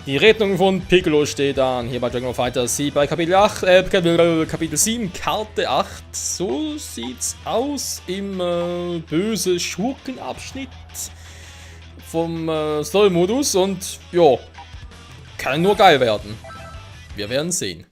Die Rettung von Piccolo steht an, hier bei Dragon Ball Fighter Z bei Kapitel 7, Karte 8. So sieht's aus im böse Schurkenabschnitt vom Story-Modus und ja, kann nur geil werden. Wir werden sehen.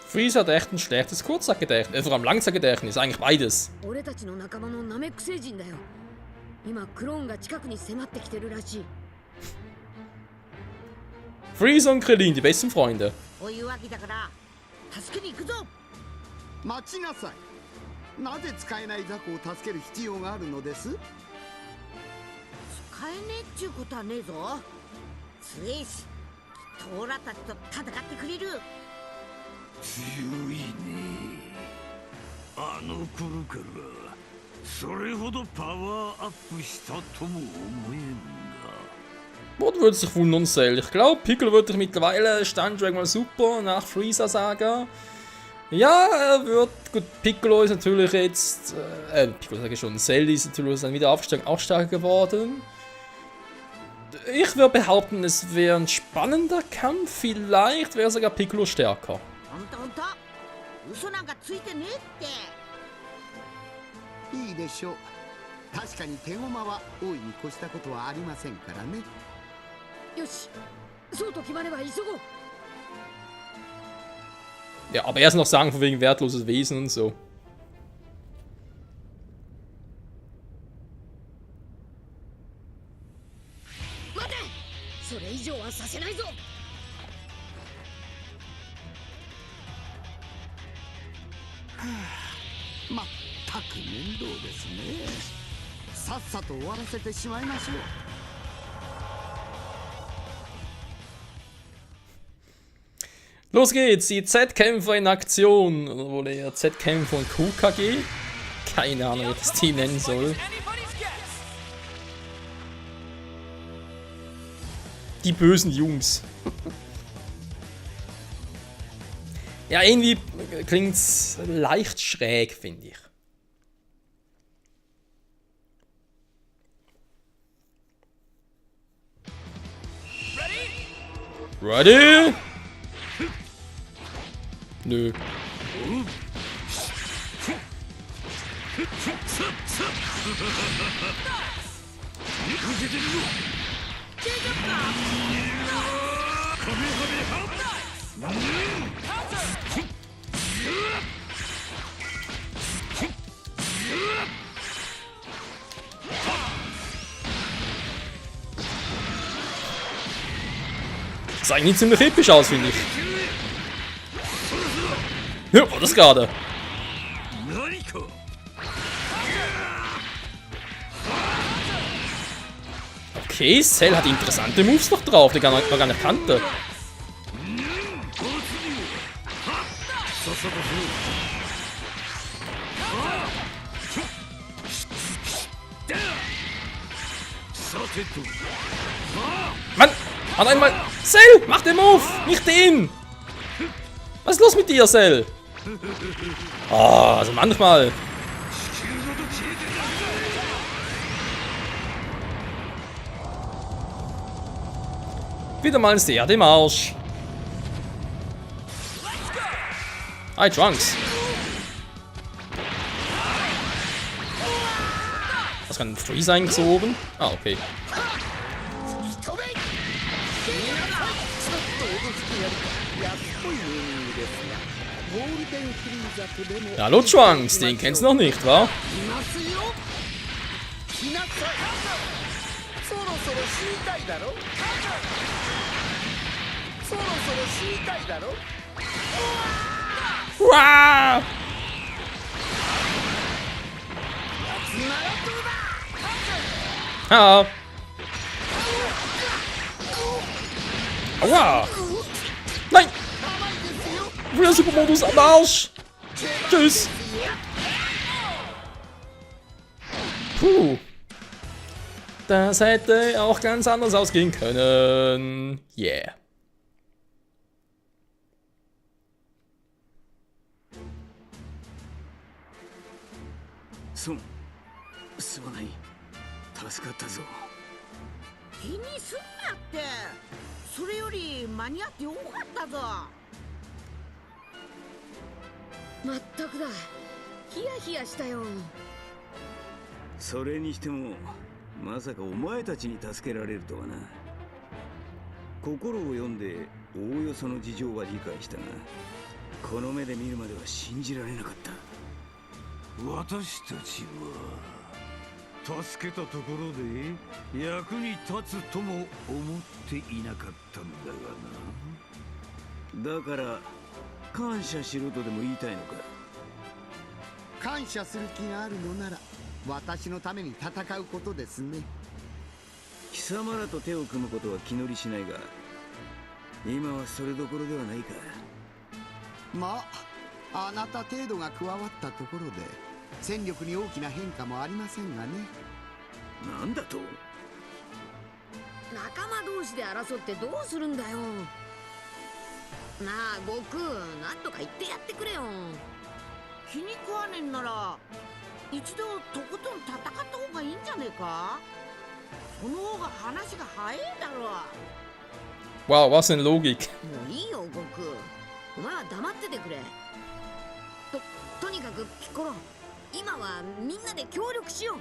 Freeze hat echt ein schlechtes Kurzzeitgedächtnis, vor allem Langzeitgedächtnis, eigentlich beides. Freeze und Krillin, die besten Freunde. Bot würde sich wundern, Cell. Ich glaube, Piccolo würde mittlerweile Stand Dragon Ball Super nach Freeza sagen. Ja, er wird. Gut, Piccolo ist natürlich jetzt. Piccolo sage ich schon, Cell ist natürlich dann wieder auch stärker geworden. Ich würde behaupten, es wäre ein spannender Kampf. Vielleicht wäre sogar Piccolo stärker. Ja, aber erst noch sagen, von wegen wertloses Wesen und so. Los geht's, die Z-Kämpfer in Aktion. Oder eher Z-Kämpfer und KKG. Keine Ahnung, wie ich das Team nennen soll. Die bösen Jungs. Ja, irgendwie klingt's leicht schräg, finde ich. Ready? Nö. Das sah eigentlich ziemlich episch aus, finde ich. Ja, war das gerade. Okay, Cell hat interessante Moves noch drauf, die man gar nicht kannte. Mann, hat einmal... Cell, mach den Move, nicht den! Was ist los mit dir, Cell? Oh, also manchmal. Wieder mal ein Seher dem Arsch. Hi, Trunks. Was kann ein Freeze eingezogen? Ah, okay. Ja, hallo Trunks, den kennst du noch nicht, wa? Wow! Ah. Aua! Nein! wieder Supermodus am Arsch. Tschüss. Puh. Das hätte auch ganz anders ausgehen können. Yeah. So, すまない。助かったぞ。気にすんなって。それより間に合ってよかったぞ。まったくだ。ヒヤヒヤしたよ。それにしてもまさかお前たちに助けられるとはな。心を読んでおおよその事情は理解したが、この目で見るまでは信じられなかった。私たちは助けたところで役に立つとも思っていなかったんだがな。だから感謝しろとでも言いたいのか。感謝する気があるのなら私のために戦うことですね。貴様らと手を組むことは気乗りしないが、今はそれどころではないか。まあ、あなた程度が加わったところで戦力に大きな変化もありませんがね。なんだと？仲間同士で争ってどうするんだよ。なあ悟空、なんとか言ってやってくれよ。気に食わねえんなら一度とことん戦った方がいいんじゃねえか。その方が話が早いだろ。 Wow, was eine Logik. もういいよ悟空、お前は黙っててくれ。とにかくピッコロ、今はみんなで協力しよ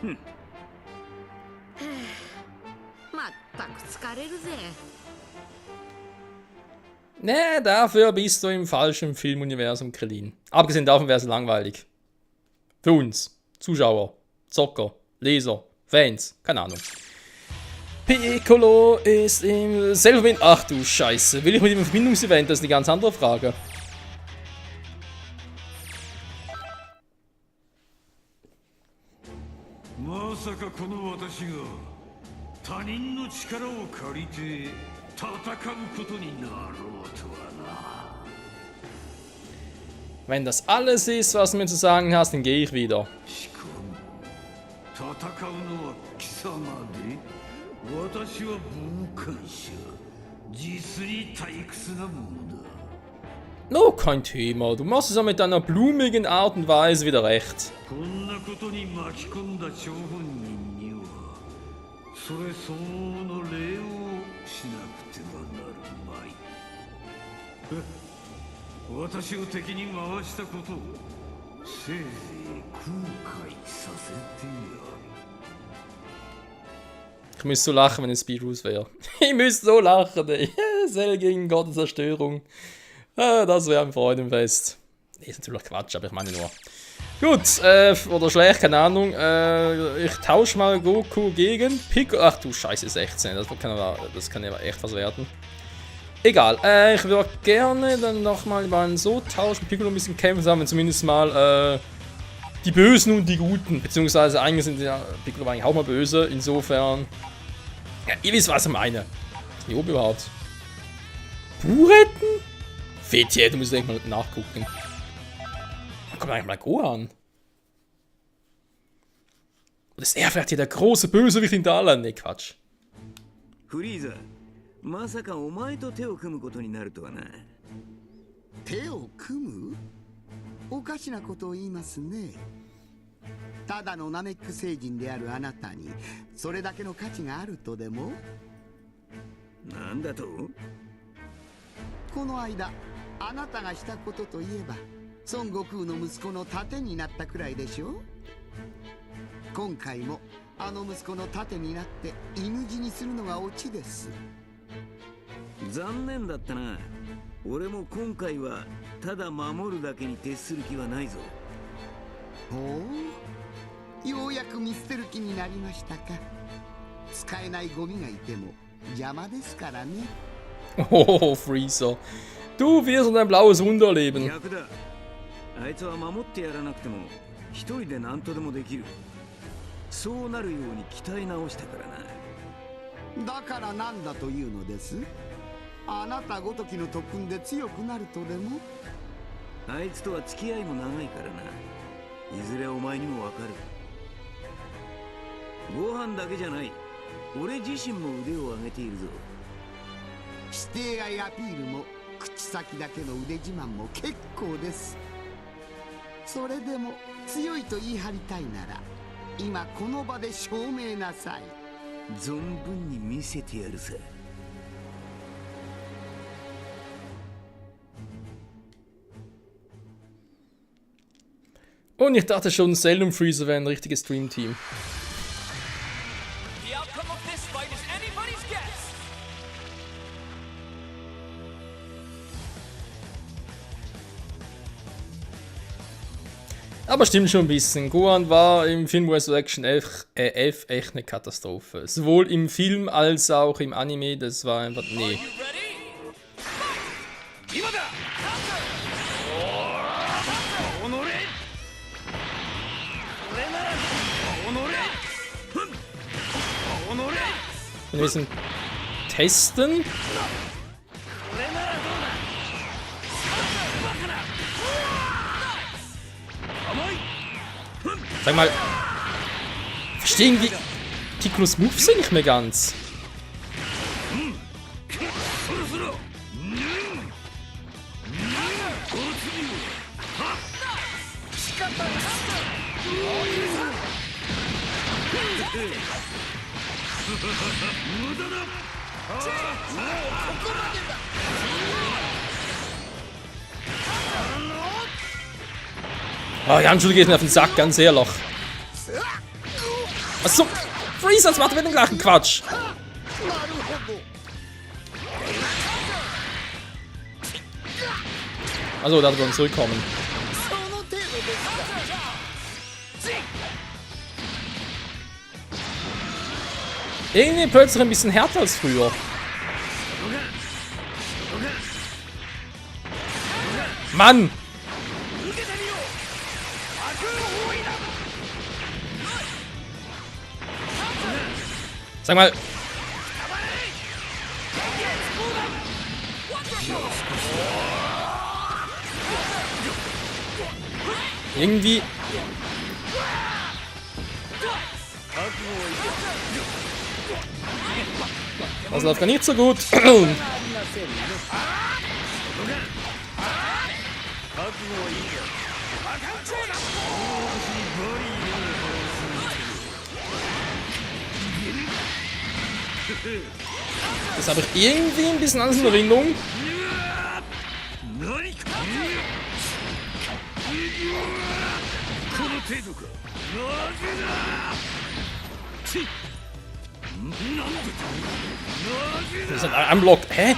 うな。まったく疲れるぜ。 Nee, dafür bist du im falschen Filmuniversum, Krillin. Abgesehen davon wäre es langweilig. Für uns, Zuschauer, Zocker, Leser, Fans, keine Ahnung. Piccolo ist im selben... Ach du Scheiße, will ich mit dem Verbindungsevent? Das ist eine ganz andere Frage. Masaka この私が他人の力を借りて戦うことになろうとはな。 Wenn das alles ist, was du mir zu sagen hast, dann gehe ich wieder. しかも戦うのは貴様で、私は傍観者。実に退屈なものだ。 No, kein Thema. Du machst es ja mit deiner blumigen Art und Weise wieder recht. こんなことに巻き込んだ張本人にはそれ相応の礼をしなくてはなるまい。私を敵に回したことをせいぜい後悔させてやる。 Ich müsste so lachen, wenn es Speedrules wäre. Ich müsste so lachen, ey. Cell gegen Gottes Zerstörung. Das wäre ein Freudenfest. Ist natürlich Quatsch, aber ich meine nur. Gut, oder schlecht, keine Ahnung. Ich tausche mal Goku gegen Piccolo. Ach du Scheiße, 16. Das kann ja echt was werden. Egal, ich würde gerne dann nochmal so tauschen. Piccolo ein bisschen kämpfen, sagen wir zumindest mal die Bösen und die Guten. Beziehungsweise eigentlich sind ja Piccolo eigentlich auch mal böse. Insofern. Ja, ihr wisst, was ich meine. Hier oben überhaupt. Buretten? Fetje, du musst eigentlich mal nachgucken. Da kommt eigentlich mal Gohan. Und ist er vielleicht hier der große Bösewicht in Dalan? Ne, Quatsch. フリーザ、まさかお前と手を組むことになるとはな。手を組む？おかしなことを言いますね。ただのナメック星人であるあなたにそれだけの価値があるとでも？なんだと？この間あなたがしたことといえば孫悟空の息子の盾になったくらいでしょ。今回もあの息子の盾になって犬死にするのがオチです。残念だったな。俺も今回はただ守るだけに徹する気はないぞ。ほう、ようやく見捨てる気になりましたか。使えないゴミがいても邪魔ですからね。Oh, Freezer. Du wirst ein blaues Wunder erleben. 逆だ。あいつは守ってやらなくても一人で何とでもできる。そうなるように鍛え直したからな。だからなんだというのです？あなたごときの特訓で強くなるとでも？あいつとは付き合いも長いからな。いずれお前にもわかる。ご飯だけじゃない、俺自身も腕を上げているぞ。指定愛アピールも口先だけの腕自慢も結構です。それでも強いと言い張りたいなら今この場で証明なさい。存分に見せてやるさ。Und ich dachte schon, Cell und Freezer wären ein richtiges Dream-Team. The outcome of this fight is anybody's guess. Aber stimmt schon ein bisschen. Gohan war im Film Resurrection F echt eine Katastrophe. Sowohl im Film als auch im Anime, das war einfach. Nee. You ready? Wir müssen testen. Sag mal, verstehen die Piccolo's Moves nicht mehr ganz? Oh, Janschul geht mir auf den Sack, ganz ehrlich. Achso, Freezer, das macht wieder den gleichen Quatsch. Also, da wollen wir zurückkommen. Irgendwie plötzlich ein bisschen härter als früher. Mann! Sag mal. Irgendwie. Das läuft gar nicht so gut. Das habe ich irgendwie ein bisschen anders in Erinnerung. Das ist ein Block. Hä?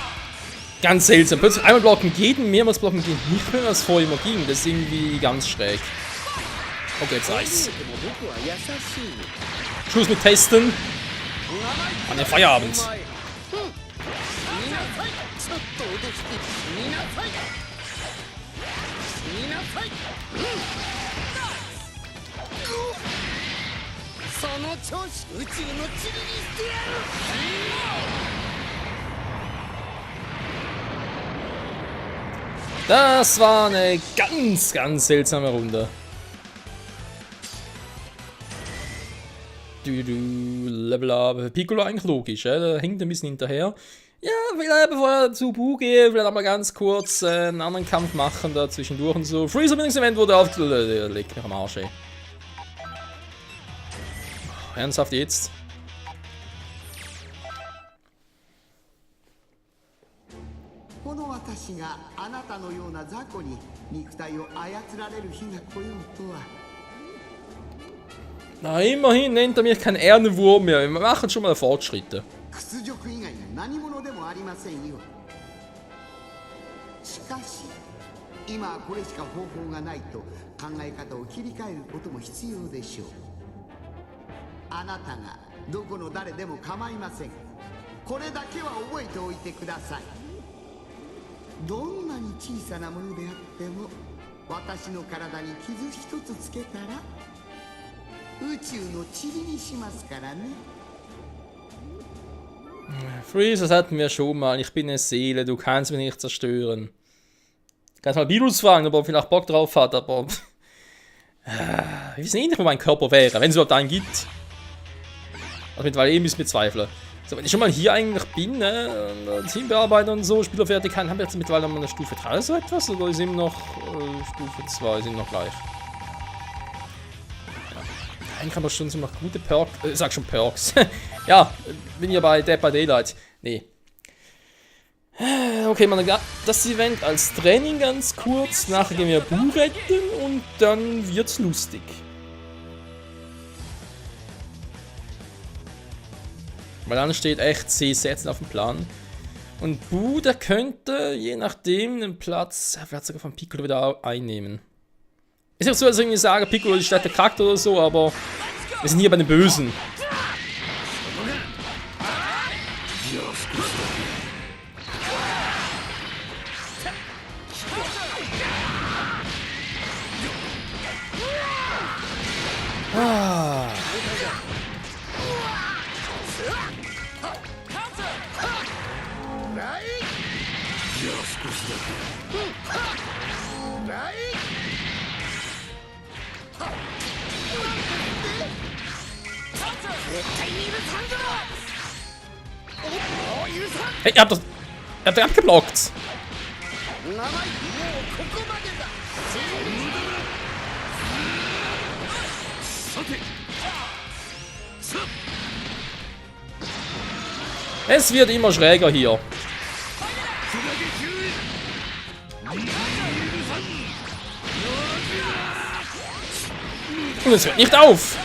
Ganz seltsam. Plötzlich einmal blocken geht, mehrmals blocken geht nicht mehr, als vorher immer ging. Das ist irgendwie ganz schräg. Okay, jetzt reicht's. Schluss mit Testen. An den Feierabend. Das war eine ganz, ganz seltsame Runde. Level up. Piccolo eigentlich logisch, der hängt ein bisschen hinterher. Ja, vielleicht bevor er zu Bu geht, vielleicht auch mal ganz kurz einen anderen Kampf machen da zwischendurch und so. Freezer-Event wurde aufgelegt. Legt mich am Arsch, ey. Ernsthaft jetzt? Na, immerhin nennt er mich kein Ehrenwurm mehr. Wir machen schon mal Fortschritte. しかし今はこれしか方法がないと考え方を切り替えることも必要でしょう。あなたがどこの誰でも構いません。これだけは覚えておいてください。どんなに小さなものであっても私の体に傷一つつけたら宇宙の塵にしますからね。Freezer, das hatten wir schon mal. Ich bin eine Seele, du kannst mich nicht zerstören. Kannst mal Beerus fragen, ob er vielleicht Bock drauf hat, aber... Ich weiß nicht, wo mein Körper wäre, wenn es überhaupt einen gibt. Also mittlerweile müssen wir zweifeln. So, wenn ich schon mal hier eigentlich bin, ne, Teambearbeiter und so, Spieler fertig kann, haben wir jetzt mittlerweile mal eine Stufe 3 so etwas? Oder ist immer noch Stufe 2, sind noch gleich? Ja. Eigentlich haben wir schon so noch gute Perks, sag schon Perks. Ja, bin ja bei Dead by Daylight. Nee. Okay, man, das Event als Training ganz kurz, nachher gehen wir Buu retten und dann wird's lustig. Weil dann steht echt 10 Sätze auf dem Plan. Und Buu, der könnte, je nachdem, den Platz, vielleicht sogar von Piccolo wieder einnehmen. Ist nicht so, als irgendwie sagen, Piccolo ist statt der Charakter oder so, aber wir sind hier bei den Bösen. Ah. Hey, ihr habt den abgeblockt. Es wird immer schräger hier. Und es hört nicht auf.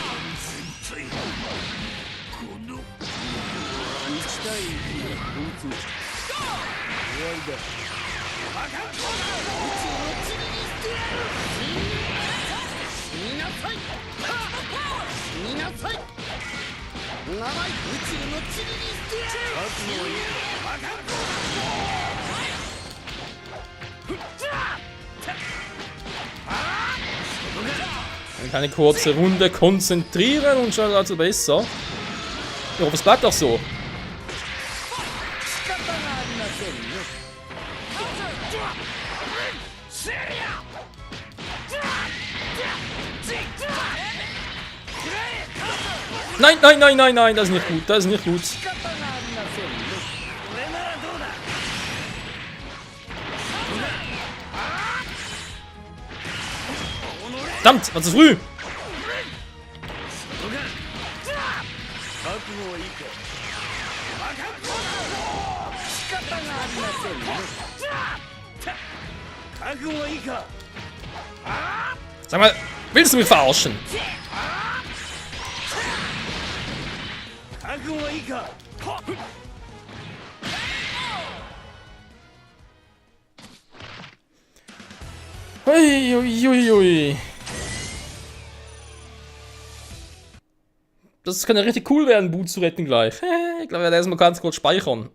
Eine kurze Runde konzentrieren und schon also besser. Ich hoffe, es bleibt auch so. Nein, nein, nein, nein, nein, das ist nicht gut, das ist nicht gut. Verdammt, war zu früh. Sag mal, willst du mich verarschen? Ui, ui, ui, ui. Das kann ja richtig cool werden, Buu zu retten gleich. Ich glaube, ich werde erstmal ganz kurz speichern.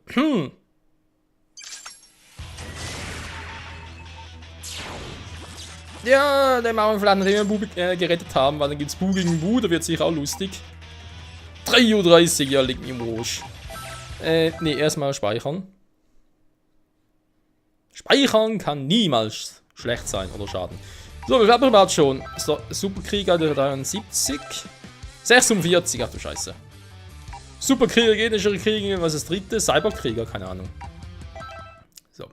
Ja, den machen wir vielleicht, nachdem wir Buu gerettet haben, weil dann gibt es Buu gegen Buu, da wird sicher auch lustig. 3:30 Uhr, ja, liegt mir im Arsch. Nee, erstmal speichern. Speichern kann niemals schlecht sein oder schaden. So, wir haben überhaupt schon. So, Superkrieger der 73. 46, ach du Scheiße. Superkrieger, genetische Krieger, was ist das dritte? Cyberkrieger, keine Ahnung. So.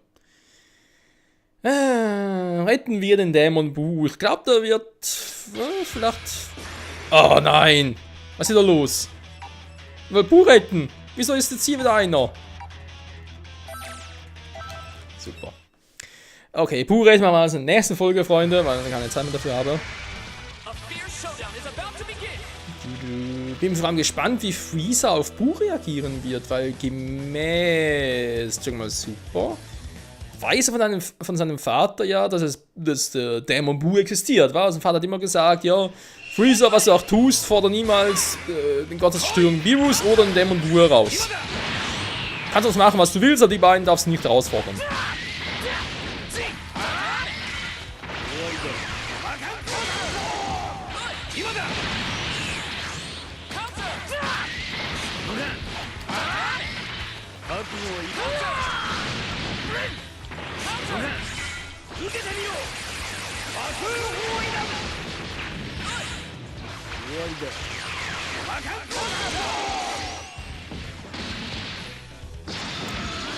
Retten wir den Dämon Buu. Ich glaube, der wird vielleicht... Oh nein! Was ist da los? Ich will Buu retten. Wieso ist jetzt hier wieder einer? Super. Okay, Buu retten wir mal in der nächsten Folge, Freunde, weil ich keine Zeit mehr dafür habe. Bin vor allem gespannt, wie Freezer auf Buu reagieren wird, weil gemäß Jungle mal Super weiß er von seinem Vater ja, dass der Dämon Buu existiert. War? Sein Vater hat immer gesagt, ja, Freezer, was du auch tust, fordere niemals den Gottesstörung Beerus oder den Dämon Buu heraus. Kannst du machen, was du willst, aber die beiden darfst du nicht herausfordern.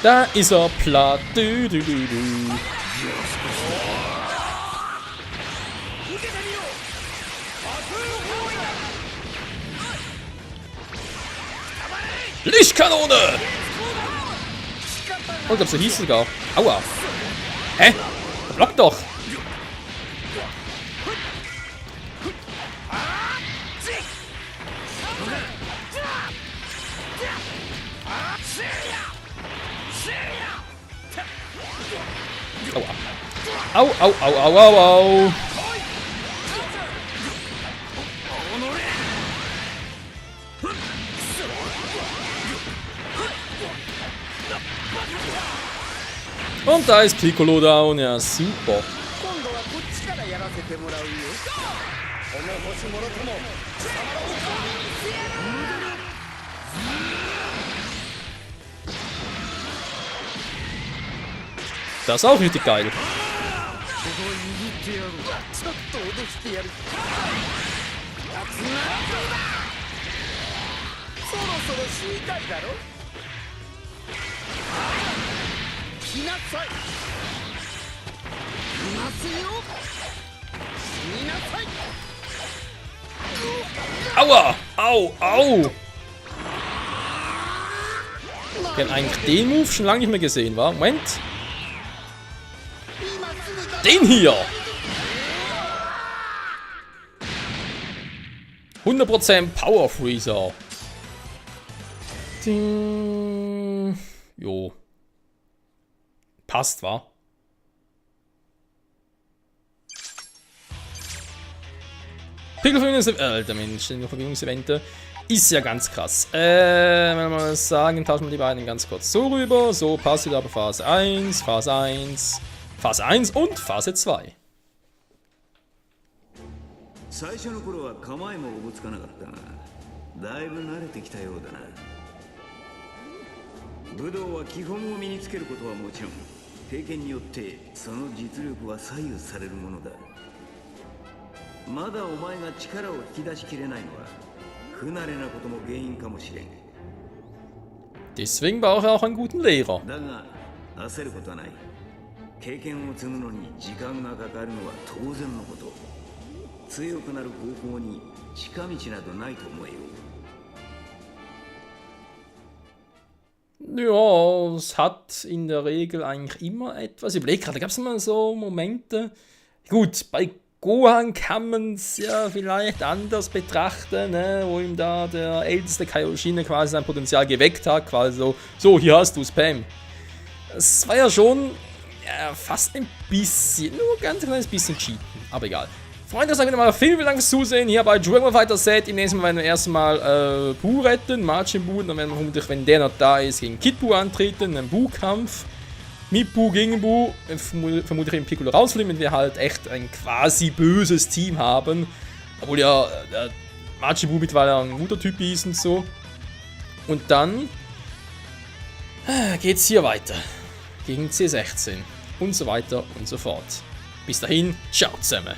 Da ist er platt. Du, du, du, du. Lichtkanone! Oh, ich glaub, so hieß es sogar. Aua. Hä? Block doch! Aua. Au, au, au, au, au, au. Und da ist Piccolo down, ja super. Das ist auch richtig geil. Aua! Au! Au! Wir haben eigentlich den Move schon lange nicht mehr gesehen, wa? Moment! Den hier! 100% Power Freezer! Ding. Jo. Passt, wa? Alter Mensch, ständige Verbindungsevente. Ist ja ganz krass. Wenn wir mal sagen, tauschen wir die beiden ganz kurz so rüber. So passt wieder aber Phase 1, Phase 1, Phase 1 und Phase 2. 最初の頃は構えもおぼつかなかったが、だいぶ慣れてきたようだな。武道は基本を身につけることはもちろん、経験によってその実力は左右されるものだ。まだお前が力を引き出しきれないのは不慣れなことも原因かもしれん。 Deswegen braucht er auch einen guten Lehrer. だが焦ることはない。経験を積むのに時間がかかるのは当然のこと。強くなる方法に近道などないと思えよ。Ja, es hat in der Regel eigentlich immer etwas. Ich überlege gerade, gab es mal so Momente. Gut, bei Gohan kann man es ja vielleicht anders betrachten, ne? Wo ihm da der älteste Kaioshin quasi sein Potenzial geweckt hat. Quasi so hier hast du Spam. Es war ja schon fast ein bisschen, nur ganz kleines bisschen cheaten, aber egal. Freunde, das sagt wieder mal vielen Dank fürs Zusehen hier bei Dragon Ball Fighter Z. Im nächsten Mal werden wir erstmal Buu retten, Majin Buu. Dann werden wir vermutlich, wenn der noch da ist, gegen Kid Buu antreten, einen Buu-Kampf. Mit Buu gegen Buu, vermutlich im Piccolo rausnehmen, wenn wir halt echt ein quasi böses Team haben. Obwohl ja Majin Buu mittlerweile ein guter Typ ist und so. Und dann geht's hier weiter. Gegen C16 und so weiter und so fort. Bis dahin, ciao zusammen.